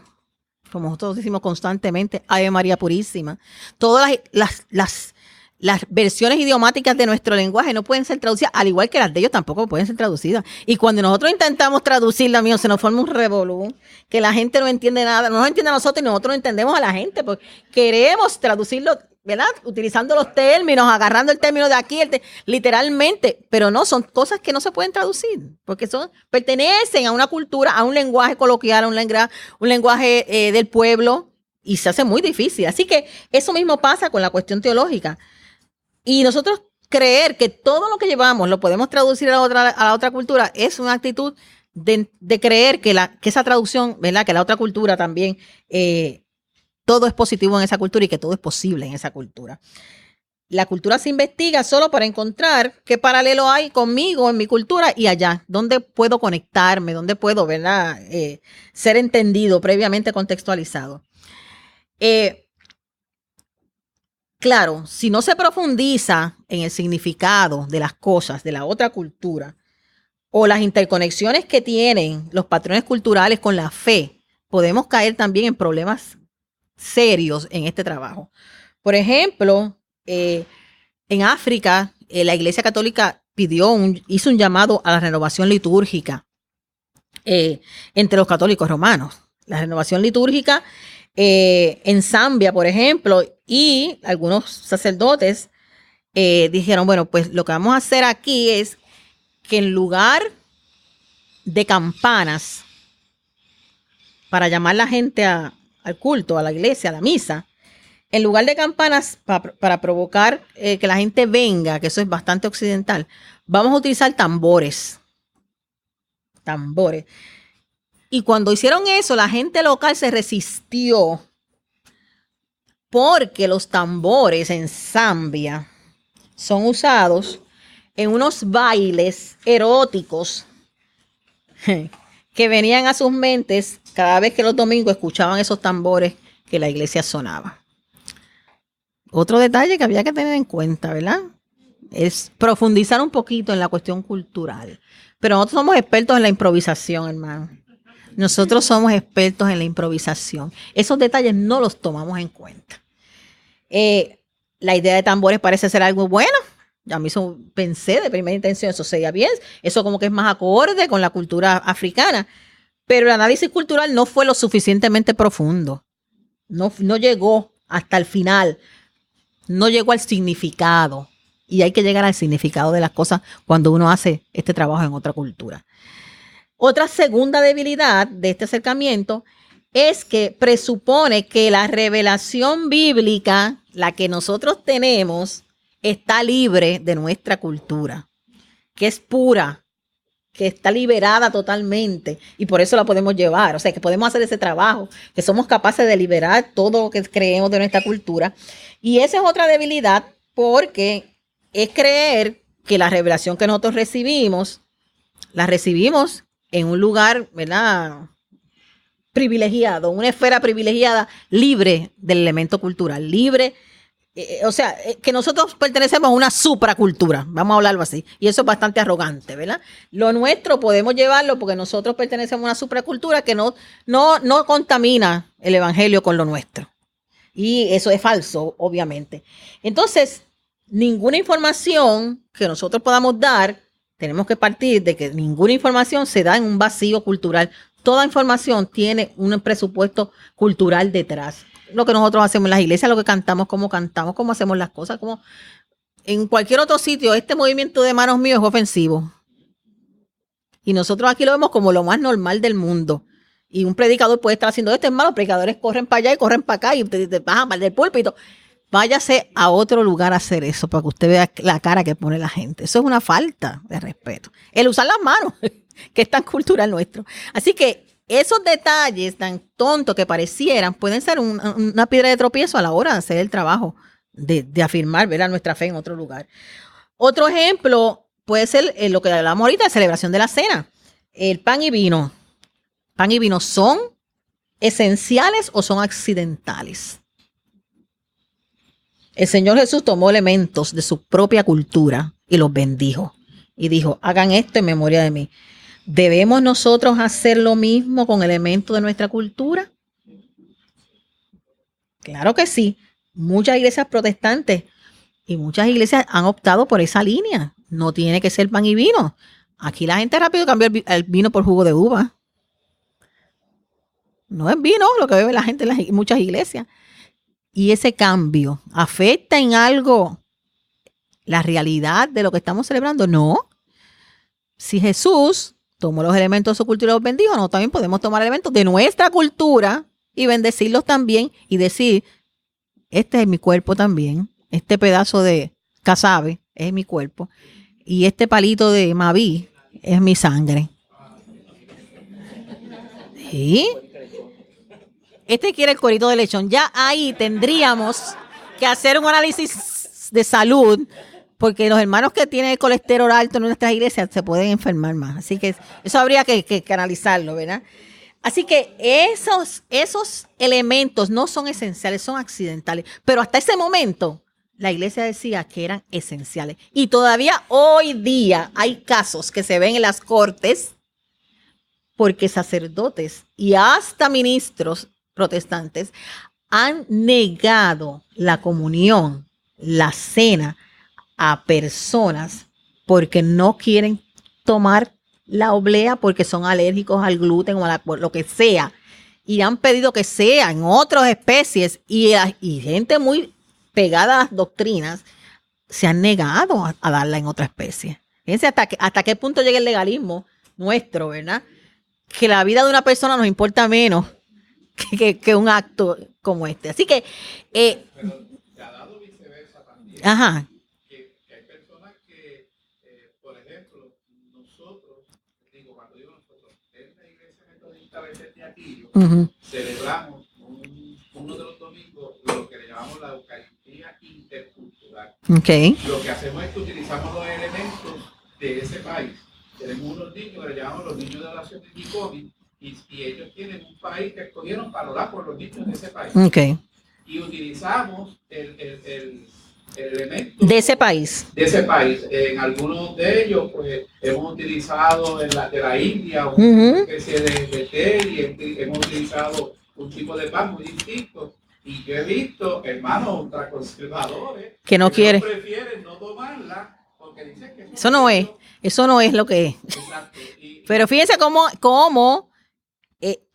como nosotros decimos constantemente, Ave María Purísima. Todas las versiones idiomáticas de nuestro lenguaje no pueden ser traducidas, al igual que las de ellos tampoco pueden ser traducidas. Y cuando nosotros intentamos traducirla, mío, se nos forma un revolú, que la gente no entiende nada, no nos entiende a nosotros y nosotros no entendemos a la gente, porque queremos traducirlo, ¿verdad? Utilizando los términos, agarrando el término de aquí, literalmente, pero no, son cosas que no se pueden traducir, porque pertenecen a una cultura, a un lenguaje coloquial, a un lenguaje del pueblo, y se hace muy difícil. Así que eso mismo pasa con la cuestión teológica. Y nosotros creer que todo lo que llevamos lo podemos traducir a la otra cultura es una actitud de creer que esa traducción, ¿verdad? Que la otra cultura también, todo es positivo en esa cultura y que todo es posible en esa cultura. La cultura se investiga solo para encontrar qué paralelo hay conmigo en mi cultura y allá, dónde puedo conectarme, dónde puedo, ¿verdad? Ser entendido, previamente contextualizado. Claro, si no se profundiza en el significado de las cosas de la otra cultura o las interconexiones que tienen los patrones culturales con la fe, podemos caer también en problemas serios en este trabajo. Por ejemplo, en África, la Iglesia Católica hizo un llamado a la renovación litúrgica entre los católicos romanos. La renovación litúrgica en Zambia, por ejemplo, y algunos sacerdotes dijeron, bueno, pues lo que vamos a hacer aquí es que en lugar de campanas para llamar a la gente al culto, a la iglesia, a la misa, en lugar de campanas para provocar que la gente venga, que eso es bastante occidental, vamos a utilizar tambores. Tambores. Y cuando hicieron eso, la gente local se resistió porque los tambores en Zambia son usados en unos bailes eróticos que venían a sus mentes cada vez que los domingos escuchaban esos tambores que la iglesia sonaba. Otro detalle que había que tener en cuenta, ¿verdad? Es profundizar un poquito en la cuestión cultural. Pero nosotros somos expertos en la improvisación, hermano. Nosotros somos expertos en la improvisación. Esos detalles no los tomamos en cuenta. La idea de tambores parece ser algo bueno. A mí pensé de primera intención, eso sería bien. Eso como que es más acorde con la cultura africana. Pero el análisis cultural no fue lo suficientemente profundo. No llegó hasta el final. No llegó al significado. Y hay que llegar al significado de las cosas cuando uno hace este trabajo en otra cultura. Otra segunda debilidad de este acercamiento es que presupone que la revelación bíblica, la que nosotros tenemos, está libre de nuestra cultura, que es pura, que está liberada totalmente y por eso la podemos llevar. O sea, que podemos hacer ese trabajo, que somos capaces de liberar todo lo que creemos de nuestra cultura. Y esa es otra debilidad porque es creer que la revelación que nosotros recibimos, la recibimos en un lugar, ¿verdad?, privilegiado, una esfera privilegiada, libre del elemento cultural, libre, que nosotros pertenecemos a una supracultura, vamos a hablarlo así, y eso es bastante arrogante, ¿verdad? Lo nuestro podemos llevarlo porque nosotros pertenecemos a una supracultura que no contamina el evangelio con lo nuestro. Y eso es falso, obviamente. Entonces, ninguna información que nosotros podamos dar, tenemos que partir de que ninguna información se da en un vacío cultural. Toda información tiene un presupuesto cultural detrás. Lo que nosotros hacemos en las iglesias, lo que cantamos, cómo hacemos las cosas, como en cualquier otro sitio, este movimiento de manos mío es ofensivo. Y nosotros aquí lo vemos como lo más normal del mundo. Y un predicador puede estar haciendo esto, hermano, los predicadores corren para allá y corren para acá y te bajan del púlpito. Váyase a otro lugar a hacer eso para que usted vea la cara que pone la gente. Eso es una falta de respeto. El usar las manos, que es tan cultural nuestro. Así que esos detalles tan tontos que parecieran pueden ser una piedra de tropiezo a la hora de hacer el trabajo de afirmar, ¿verdad?, nuestra fe en otro lugar. Otro ejemplo puede ser lo que hablamos ahorita de celebración de la cena. El pan y vino. ¿Pan y vino son esenciales o son accidentales? El Señor Jesús tomó elementos de su propia cultura y los bendijo. Y dijo, hagan esto en memoria de mí. ¿Debemos nosotros hacer lo mismo con elementos de nuestra cultura? Claro que sí. Muchas iglesias protestantes y muchas iglesias han optado por esa línea. No tiene que ser pan y vino. Aquí la gente rápido cambia el vino por jugo de uva. No es vino lo que bebe la gente en muchas iglesias. Y ese cambio afecta en algo la realidad de lo que estamos celebrando. No. Si Jesús tomó los elementos de su cultura y los bendijo, no, también podemos tomar elementos de nuestra cultura y bendecirlos también y decir, este es mi cuerpo también, este pedazo de casabe es mi cuerpo. Y este palito de Maví es mi sangre. ¿Sí? Este quiere el cuerito de lechón. Ya ahí tendríamos que hacer un análisis de salud, porque los hermanos que tienen el colesterol alto en nuestras iglesias se pueden enfermar más. Así que eso habría que analizarlo, ¿verdad? Así que esos elementos no son esenciales, son accidentales. Pero hasta ese momento, la iglesia decía que eran esenciales. Y todavía hoy día hay casos que se ven en las cortes porque sacerdotes y hasta ministros protestantes han negado la comunión, la cena a personas porque no quieren tomar la oblea porque son alérgicos al gluten o a lo que sea, y han pedido que sea en otras especies, y gente muy pegada a las doctrinas se han negado a darla en otra especie. Fíjense hasta qué punto llega el legalismo nuestro, ¿verdad? Que la vida de una persona nos importa menos que un acto como este. Así que Pero se ha dado viceversa también. Ajá. Que hay personas que, por ejemplo, nosotros, cuando digo nosotros, en la iglesia metodista de Aquillo, celebramos uno de los domingos lo que le llamamos la Eucaristía intercultural. Okay. Lo que hacemos es que utilizamos los elementos de ese país. Tenemos unos niños que le llamamos los niños de oración de Nicobi, y ellos tienen un país que escogieron para orar por los niños de ese país. Okay. Y utilizamos el elemento De ese país. De ese país. En algunos de ellos, pues, hemos utilizado de la India una especie de té, y hemos utilizado un tipo de pan muy distinto. Y yo he visto hermanos ultraconservadores que no quieren. Prefieren no tomarla porque dicen que eso no es lo que es. Exacto. Pero fíjense cómo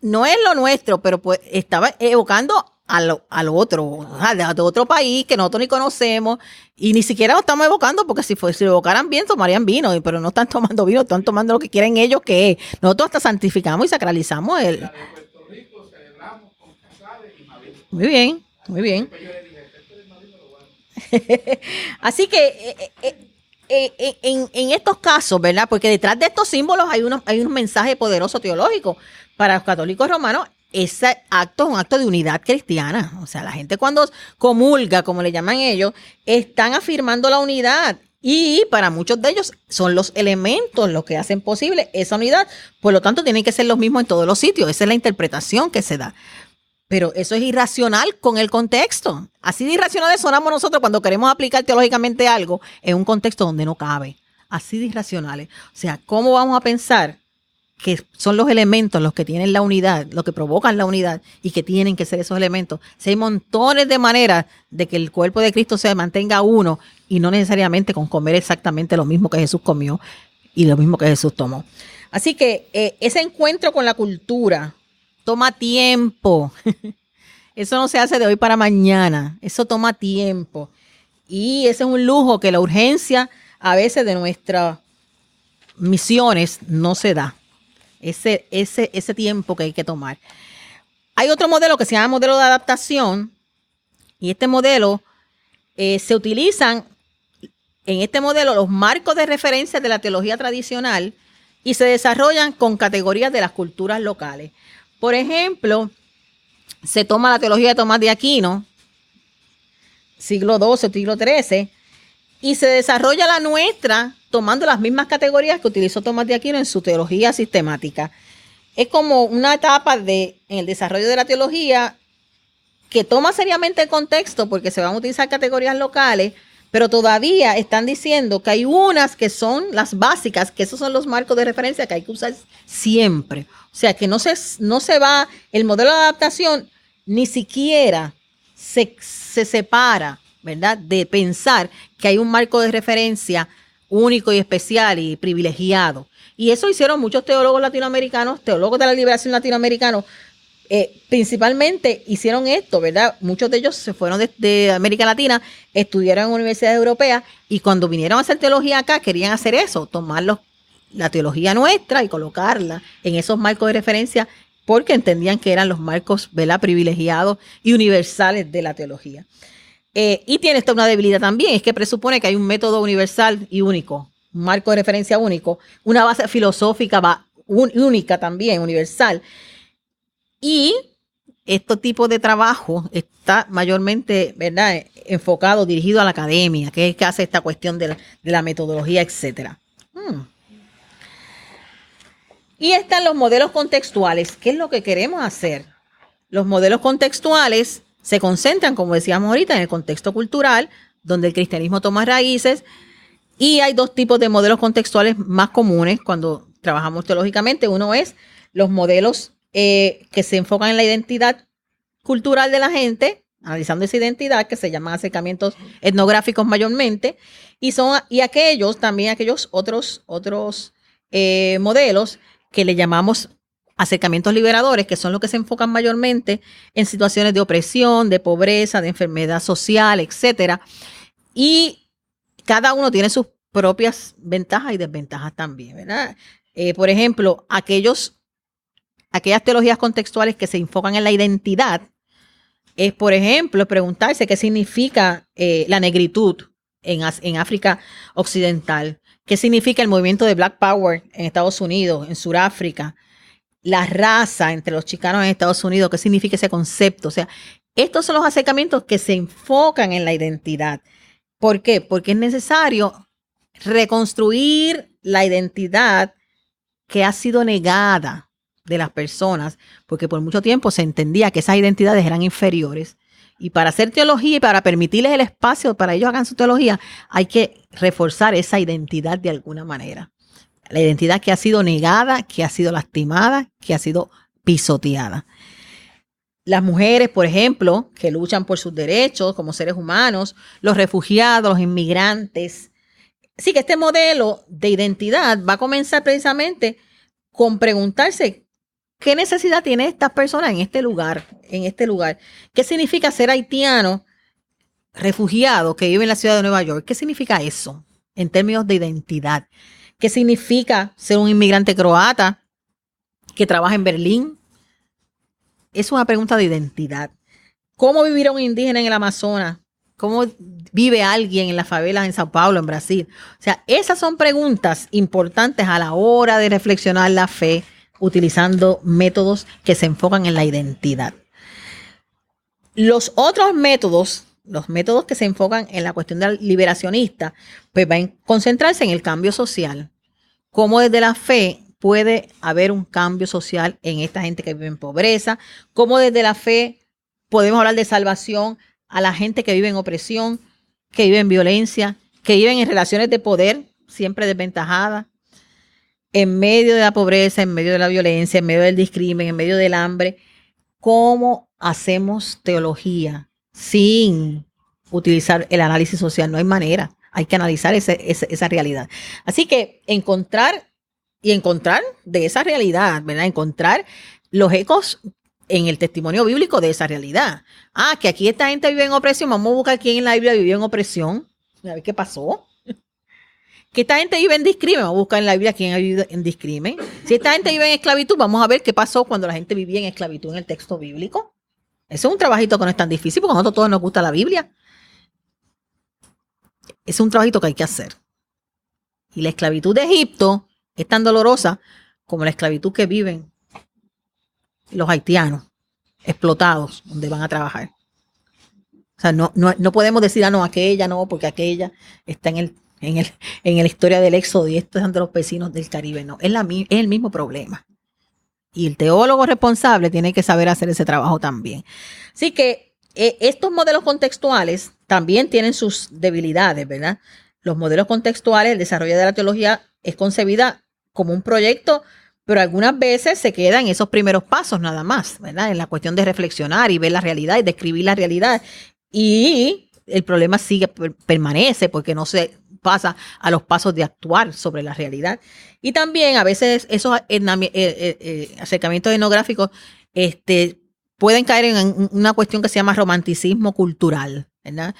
no es lo nuestro, pero pues estaba evocando al otro, de otro país que nosotros ni conocemos, y ni siquiera lo estamos evocando, porque si lo evocaran bien tomarían vino, pero no están tomando vino, están tomando lo que quieren ellos, que es. Nosotros hasta santificamos y sacralizamos el. La de Puerto Rico celebramos con Casales y Maví. Muy bien, muy bien. Después yo le dije, este de Maví me lo guardo. Así que en estos casos, ¿verdad? Porque detrás de estos símbolos hay un mensaje poderoso teológico. Para los católicos romanos, ese acto es un acto de unidad cristiana. O sea, la gente cuando comulga, como le llaman ellos, están afirmando la unidad. Y para muchos de ellos son los elementos los que hacen posible esa unidad. Por lo tanto, tienen que ser los mismos en todos los sitios. Esa es la interpretación que se da. Pero eso es irracional con el contexto. Así de irracionales sonamos nosotros cuando queremos aplicar teológicamente algo en un contexto donde no cabe. Así de irracionales. O sea, ¿cómo vamos a pensar que son los elementos los que tienen la unidad, los que provocan la unidad y que tienen que ser esos elementos? Si hay montones de maneras de que el cuerpo de Cristo se mantenga uno, y no necesariamente con comer exactamente lo mismo que Jesús comió y lo mismo que Jesús tomó. Así que ese encuentro con la cultura toma tiempo. Eso no se hace de hoy para mañana. Eso toma tiempo. Y ese es un lujo que la urgencia a veces de nuestras misiones no se da. Ese tiempo que hay que tomar. Hay otro modelo que se llama modelo de adaptación. Y este modelo se utilizan en este modelo los marcos de referencia de la teología tradicional y se desarrollan con categorías de las culturas locales. Por ejemplo, se toma la teología de Tomás de Aquino, siglo XII, siglo XIII, y se desarrolla la nuestra tomando las mismas categorías que utilizó Tomás de Aquino en su teología sistemática. Es como una etapa en el desarrollo de la teología que toma seriamente el contexto porque se van a utilizar categorías locales, pero todavía están diciendo que hay unas que son las básicas, que esos son los marcos de referencia que hay que usar siempre. O sea, que no se va, el modelo de adaptación ni siquiera se separa, ¿verdad?, de pensar que hay un marco de referencia único y especial y privilegiado. Y eso hicieron muchos teólogos latinoamericanos, teólogos de la liberación latinoamericanos, principalmente hicieron esto, ¿verdad? Muchos de ellos se fueron de América Latina, estudiaron en universidades europeas y cuando vinieron a hacer teología acá querían hacer eso, tomar la teología nuestra y colocarla en esos marcos de referencia porque entendían que eran los marcos, ¿verdad?, privilegiados y universales de la teología. Y tiene esta una debilidad también, es que presupone que hay un método universal y único, un marco de referencia único, una base filosófica única también, universal. Y este tipo de trabajo está mayormente, ¿verdad?, enfocado, dirigido a la academia, que es que hace esta cuestión de la metodología, etcétera. Y están los modelos contextuales. ¿Qué es lo que queremos hacer? Los modelos contextuales se concentran, como decíamos ahorita, en el contexto cultural, donde el cristianismo toma raíces. Y hay dos tipos de modelos contextuales más comunes cuando trabajamos teológicamente. Uno es los modelos que se enfocan en la identidad cultural de la gente, analizando esa identidad, que se llaman acercamientos etnográficos mayormente, y aquellos otros modelos que le llamamos acercamientos liberadores, que son los que se enfocan mayormente en situaciones de opresión, de pobreza, de enfermedad social, etcétera. Y cada uno tiene sus propias ventajas y desventajas también, ¿verdad? Por ejemplo, aquellas teologías contextuales que se enfocan en la identidad, es, por ejemplo, preguntarse qué significa la negritud en África Occidental, qué significa el movimiento de Black Power en Estados Unidos, en Sudáfrica, la raza entre los chicanos en Estados Unidos, qué significa ese concepto. O sea, estos son los acercamientos que se enfocan en la identidad. ¿Por qué? Porque es necesario reconstruir la identidad que ha sido negada de las personas, porque por mucho tiempo se entendía que esas identidades eran inferiores. Y para hacer teología y para permitirles el espacio para ellos hagan su teología, hay que reforzar esa identidad de alguna manera. La identidad que ha sido negada, que ha sido lastimada, que ha sido pisoteada. Las mujeres, por ejemplo, que luchan por sus derechos como seres humanos, los refugiados, los inmigrantes. Así que este modelo de identidad va a comenzar precisamente con preguntarse qué necesidad tiene estas personas en este lugar. ¿Qué significa ser haitiano, refugiado, que vive en la ciudad de Nueva York? ¿Qué significa eso en términos de identidad? ¿Qué significa ser un inmigrante croata que trabaja en Berlín? Es una pregunta de identidad. ¿Cómo vivirá un indígena en el Amazonas? ¿Cómo vive alguien en las favelas en Sao Paulo, en Brasil? O sea, esas son preguntas importantes a la hora de reflexionar la fe, utilizando métodos que se enfocan en la identidad. Los otros métodos, los métodos que se enfocan en la cuestión del liberacionista, pues van a concentrarse en el cambio social. Cómo desde la fe puede haber un cambio social en esta gente que vive en pobreza. Cómo desde la fe podemos hablar de salvación a la gente que vive en opresión, que vive en violencia, que viven en relaciones de poder, siempre desventajadas, en medio de la pobreza, en medio de la violencia, en medio del discrimen, en medio del hambre. ¿Cómo hacemos teología sin utilizar el análisis social? No hay manera. Hay que analizar esa realidad. Así que encontrar de esa realidad, ¿verdad? Encontrar los ecos en el testimonio bíblico de esa realidad. Que aquí esta gente vive en opresión. Vamos a buscar quién en la Biblia vivió en opresión. A ver qué pasó. Que esta gente vive en discrimen. Vamos a buscar en la Biblia quién ha vivido en discrimen. Si esta gente vive en esclavitud, vamos a ver qué pasó cuando la gente vivía en esclavitud en el texto bíblico. Eso es un trabajito que no es tan difícil porque a nosotros todos nos gusta la Biblia. Es un trabajito que hay que hacer. Y la esclavitud de Egipto es tan dolorosa como la esclavitud que viven los haitianos explotados donde van a trabajar. O sea, no podemos decir, no, aquella no, porque aquella está en la historia del Éxodo y estos son de los vecinos del Caribe. No, es el mismo problema. Y el teólogo responsable tiene que saber hacer ese trabajo también. Así que estos modelos contextuales también tienen sus debilidades, ¿verdad? Los modelos contextuales, el desarrollo de la teología es concebida como un proyecto, pero algunas veces se queda en esos primeros pasos nada más, ¿verdad? En la cuestión de reflexionar y ver la realidad y describir la realidad. Y el problema permanece porque no se pasa a los pasos de actuar sobre la realidad. Y también a veces esos acercamientos etnográficos pueden caer en una cuestión que se llama romanticismo cultural, ¿verdad?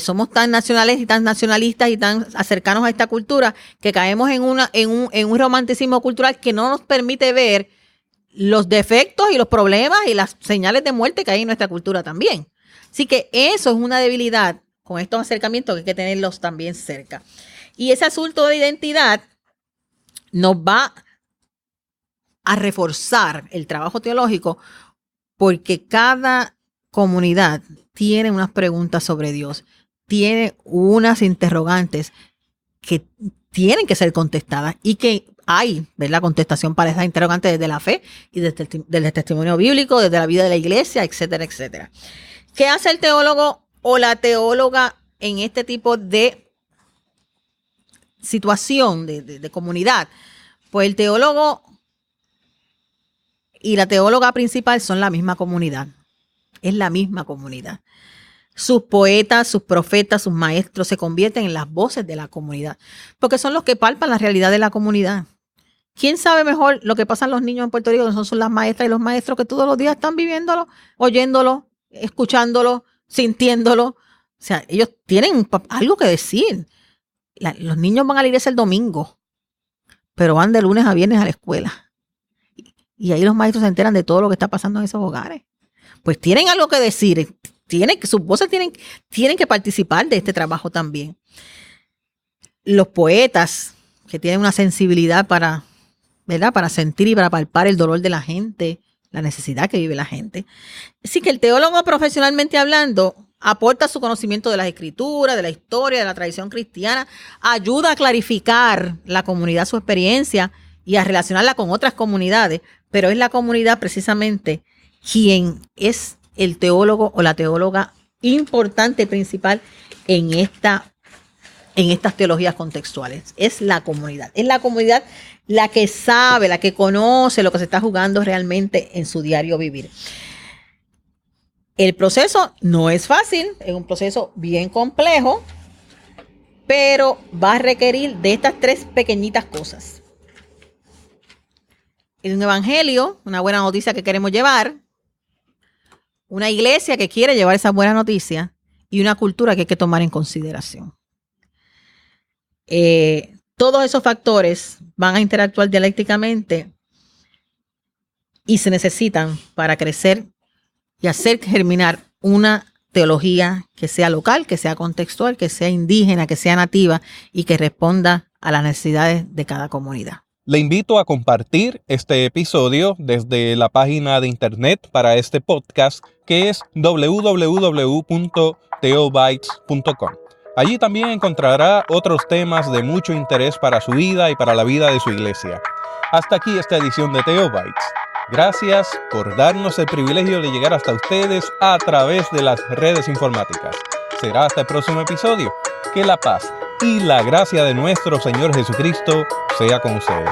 Somos tan nacionales y tan nacionalistas y tan cercanos a esta cultura que caemos en un romanticismo cultural que no nos permite ver los defectos y los problemas y las señales de muerte que hay en nuestra cultura también. Así que eso es una debilidad con estos acercamientos que hay que tenerlos también cerca. Y ese asunto de identidad nos va a reforzar el trabajo teológico porque cada comunidad tiene unas preguntas sobre Dios, tiene unas interrogantes que tienen que ser contestadas y que hay, ¿verdad?, contestación para esas interrogantes desde la fe y desde el testimonio bíblico, desde la vida de la iglesia, etcétera, etcétera. ¿Qué hace el teólogo o la teóloga en este tipo de situación de comunidad? Pues el teólogo y la teóloga principal son la misma comunidad. Es la misma comunidad. Sus poetas, sus profetas, sus maestros se convierten en las voces de la comunidad, porque son los que palpan la realidad de la comunidad. ¿Quién sabe mejor lo que pasan los niños en Puerto Rico? Son las maestras y los maestros que todos los días están viviéndolo, oyéndolo, escuchándolo, sintiéndolo. O sea, ellos tienen algo que decir. Los niños van a la iglesia el domingo, pero van de lunes a viernes a la escuela. Y ahí los maestros se enteran de todo lo que está pasando en esos hogares. Pues tienen algo que decir. Sus voces tienen que participar de este trabajo también. Los poetas, que tienen una sensibilidad para, ¿verdad?, para sentir y para palpar el dolor de la gente, la necesidad que vive la gente. Así que el teólogo, profesionalmente hablando, aporta su conocimiento de las escrituras, de la historia, de la tradición cristiana, ayuda a clarificar la comunidad, su experiencia y a relacionarla con otras comunidades, pero es la comunidad precisamente quien es el teólogo o la teóloga importante, principal en estas teologías contextuales. Es la comunidad la que sabe, la que conoce lo que se está jugando realmente en su diario vivir. El proceso no es fácil, es un proceso bien complejo, pero va a requerir de estas tres pequeñitas cosas. Un evangelio, una buena noticia que queremos llevar, una iglesia que quiere llevar esa buena noticia y una cultura que hay que tomar en consideración. Todos esos factores van a interactuar dialécticamente y se necesitan para crecer y hacer germinar una teología que sea local, que sea contextual, que sea indígena, que sea nativa y que responda a las necesidades de cada comunidad. Le invito a compartir este episodio desde la página de internet para este podcast, que es www.theobytes.com. Allí también encontrará otros temas de mucho interés para su vida y para la vida de su iglesia. Hasta aquí esta edición de Theobytes. Gracias por darnos el privilegio de llegar hasta ustedes a través de las redes informáticas. Será hasta el próximo episodio. Que la paz y la gracia de nuestro Señor Jesucristo sea con ustedes.